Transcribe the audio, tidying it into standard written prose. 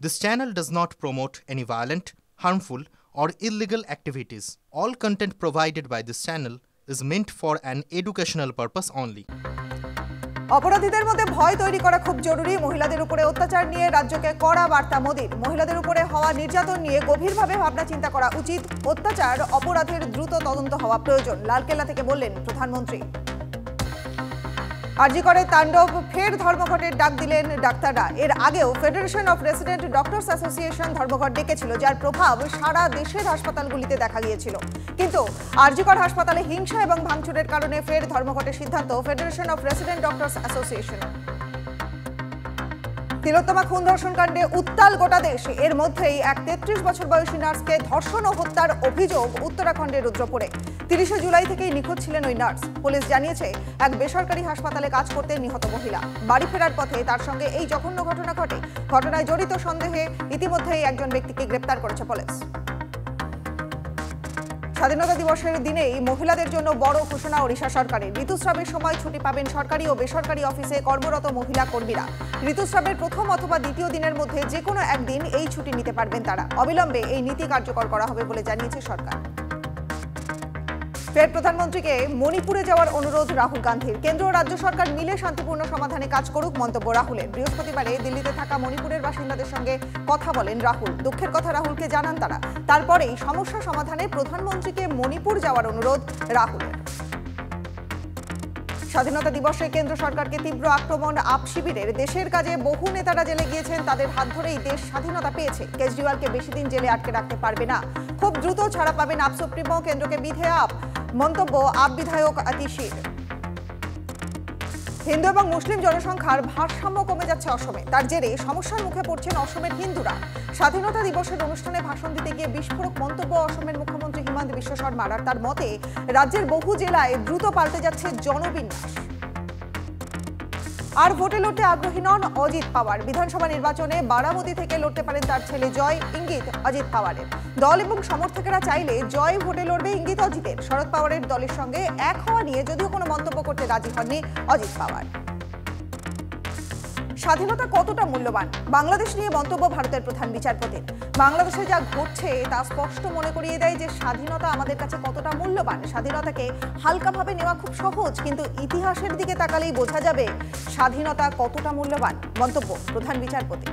This channel does not promote any violent, harmful, or illegal activities. All content provided by this channel is meant for an educational purpose only. অপরাধীদের মধ্যে ভয় তৈরি করা খুব জরুরি। মহিলাদের উপরে অত্যাচার নিয়ে রাজ্যকে কড়া বার্তা মোদির। মহিলাদের উপরে হওয়া নির্যাতন নিয়ে গভীরভাবে ভাবনা চিন্তা করা উচিত। অত্যাচার অপরাধের দ্রুত তদন্ত হওয়া প্রয়োজন, লালকেল্লা থেকে বললেন প্রধানমন্ত্রী। আরজি করে তাণ্ডব, ফের ধর্মঘটের ডাক দিলেন ডাক্তাররা। এর আগেও federation of resident doctors association ধর্মঘট ডেকেছিল, যার প্রভাব সারা দেশের হাসপাতালগুলিতে দেখা গিয়েছিল। কিন্তু আরজি কর হাসপাতালে হিংসা এবং ভাঙচুরের কারণে ফের ধর্মঘটের সিদ্ধান্ত federation of resident doctors association. Tilottama খুন ধর্ষণ কাণ্ডে উত্তাল গোটা দেশ। এর মধ্যেই এক 33 বছর বয়সী নার্সকে ধর্ষণ ও হত্যার অভিযোগ উত্তরাখণ্ডের রুদ্রপুরে। 30 জুলাই থেকেই নিখোঁজ ছিলেন ওই নার্স। পুলিশ জানিয়েছে, এক বেসরকারি হাসপাতালে কাজ করতে নিহত মহিলা। বাড়ি ফেরার পথে তার সঙ্গে এই জঘন্য ঘটনা ঘটে। ঘটনায় জড়িত সন্দেহে ইতিমধ্যেই একজন ব্যক্তিকে গ্রেপ্তার করেছে পুলিশ। স্বাধীনতা দিবসের দিনেই মহিলাদের জন্য বড় ঘোষণা ওড়িশা সরকারের। ঋতুস্রাবের সময় ছুটি পাবেন সরকারি ও বেসরকারি অফিসে কর্মরত মহিলা কর্মীরা। ঋতুস্রাবের প্রথম অথবা দ্বিতীয় দিনের মধ্যে যে কোনো একদিন এই ছুটি নিতে পারবেন তারা। অবিলম্বে এই নীতি কার্যকর করা হবে বলে জানিয়েছে সরকার। ফের প্রধানমন্ত্রীকে মণিপুরে যাওয়ার অনুরোধ রাহুল গান্ধীর। কেন্দ্র ও রাজ্য সরকার মিলে শান্তিপূর্ণ সমাধানে কাজ করুক, মন্তব্য রাহুলের। বৃহস্পতিবারে দিল্লিতে থাকা মণিপুরের বাসিন্দাদের সঙ্গে কথা বলেন রাহুল। দুঃখের কথা রাহুলকে জানান তারা। তারপরেই সমস্যা সমাধানে প্রধানমন্ত্রীকে মণিপুর যাওয়ার অনুরোধ রাহুলের। স্বাধীনতা দিবসে কেন্দ্র সরকারকে তীব্র আক্রমণ আপ শিবিরের। দেশের কাজে বহু নেতারা জেলে গিয়েছেন, তাদের হাত ধরেই দেশ স্বাধীনতা পেয়েছে। কেজরিওয়ালকে বেশি দিন জেলে আটকে রাখতে পারবে না, খুব দ্রুত ছাড়া পাবেন আপ সুপ্রিমো। কেন্দ্রকে বিধে আপ, মন্তব্য আপ বিধায়ক আতিশির। হিন্দু এবং মুসলিম জনসংখ্যার ভারসাম্য কমে যাচ্ছে অসমে। তার জেরে সমস্যার মুখে পড়ছেন অসমের হিন্দুরা। স্বাধীনতা দিবসের অনুষ্ঠানে ভাষণ দিতে গিয়ে বিস্ফোরক মন্তব্য অসমের মুখ্যমন্ত্রী হিমন্ত বিশ্ব শর্মার। আর তার মতে, রাজ্যের বহু জেলায় দ্রুত পাল্টে যাচ্ছে জনবিন্যাস। আর ভোটে লড়তে আগ্রহী নন অজিত পাওয়ার। বিধানসভা নির্বাচনে বারামতি থেকে লড়তে পারেন তার ছেলে জয়, ইঙ্গিত অজিত পাওয়ারের। দল এবং সমর্থকেরা চাইলে জয় ভোটে লড়বে, ইঙ্গিত অজিতের। শরদ পাওয়ারের দলের সঙ্গে এক হওয়া নিয়ে যদিও কোনো মন্তব্য করতে রাজি হননি অজিত পাওয়ার। স্বাধীনতা কতটা মূল্যবান, বাংলাদেশ নিয়ে মন্তব্য ভারতের প্রধান বিচারপতির। বাংলাদেশে যা ঘটছে তা স্পষ্ট মনে করিয়ে দেয় যে স্বাধীনতা আমাদের কাছে কতটা মূল্যবান। স্বাধীনতাকে হালকাভাবে নেওয়া খুব সহজ, কিন্তু ইতিহাসের দিকে তাকালেই বোঝা যাবে স্বাধীনতা কতটা মূল্যবান, মন্তব্য প্রধান বিচারপতি।